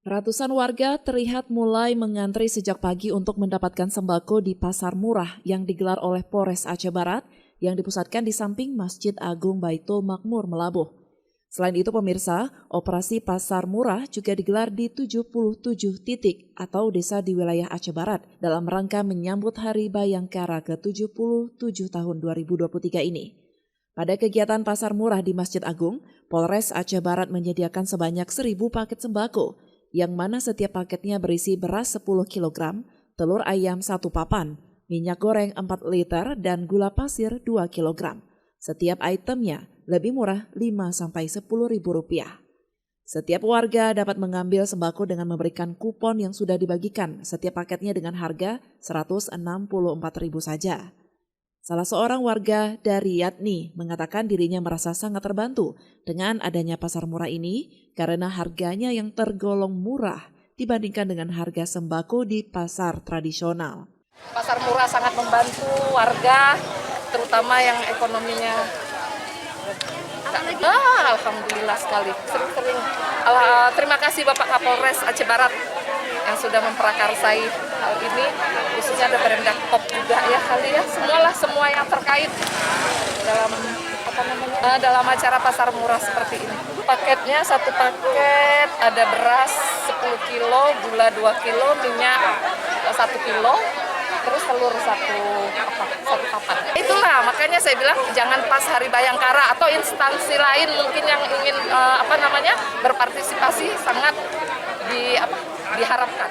Ratusan warga terlihat mulai mengantri sejak pagi untuk mendapatkan sembako di pasar murah yang digelar oleh Polres Aceh Barat yang dipusatkan di samping Masjid Agung Baitul Makmur Melabuh. Selain itu pemirsa, operasi pasar murah juga digelar di 77 titik atau desa di wilayah Aceh Barat dalam rangka menyambut Hari Bayangkara ke-77 tahun 2023 ini. Pada kegiatan pasar murah di Masjid Agung, Polres Aceh Barat menyediakan sebanyak 1.000 paket sembako, yang mana setiap paketnya berisi beras 10 kg, telur ayam 1 papan, minyak goreng 4 liter, dan gula pasir 2 kg. Setiap itemnya lebih murah 5-10 ribu rupiah. Setiap warga dapat mengambil sembako dengan memberikan kupon yang sudah dibagikan, setiap paketnya dengan harga 164.000 saja. Salah seorang warga dari Yatni mengatakan dirinya merasa sangat terbantu dengan adanya pasar murah ini karena harganya yang tergolong murah dibandingkan dengan harga sembako di pasar tradisional. Pasar murah sangat membantu warga, terutama yang ekonominya. Alhamdulillah sekali, sering-sering. Terima kasih Bapak Kapolres Aceh Barat yang sudah memprakarsai hal ini, khususnya ada Pemda Kop juga ya kali ya, semua yang terkait dalam acara pasar murah seperti ini. Paketnya satu paket ada beras 10 kilo, gula 2 kilo, minyak 1 kilo, terus telur satu papan. Itulah makanya saya bilang jangan pas Hari Bayangkara atau instansi lain mungkin yang ingin berpartisipasi sangat diharapkan.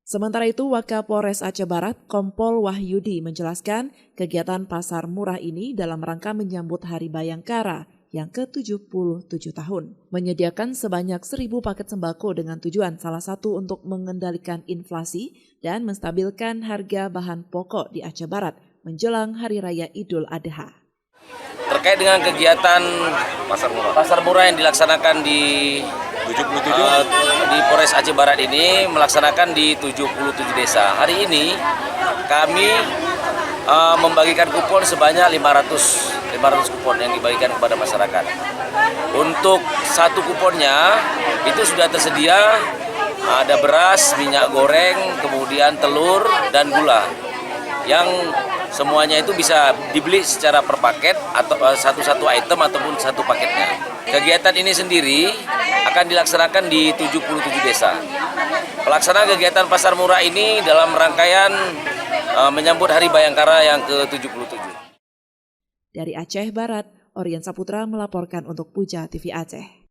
Sementara itu, Wakapolres Aceh Barat, Kompol Wahyudi menjelaskan kegiatan pasar murah ini dalam rangka menyambut Hari Bayangkara yang ke-77 tahun. Menyediakan sebanyak 1.000 paket sembako dengan tujuan salah satu untuk mengendalikan inflasi dan menstabilkan harga bahan pokok di Aceh Barat menjelang Hari Raya Idul Adha. Terkait dengan kegiatan pasar murah yang dilaksanakan di Polres Aceh Barat ini melaksanakan di 77 desa. Hari ini kami membagikan kupon sebanyak 500 kupon yang dibagikan kepada masyarakat. Untuk satu kuponnya itu sudah tersedia ada beras, minyak goreng, kemudian telur dan gula yang semuanya itu bisa dibeli secara per paket atau satu item ataupun satu paketnya. Kegiatan ini sendiri akan dilaksanakan di 77 desa. Pelaksanaan kegiatan pasar murah ini dalam rangkaian menyambut Hari Bayangkara yang ke-77. Dari Aceh Barat, Orian Saputra melaporkan untuk Puja TV Aceh.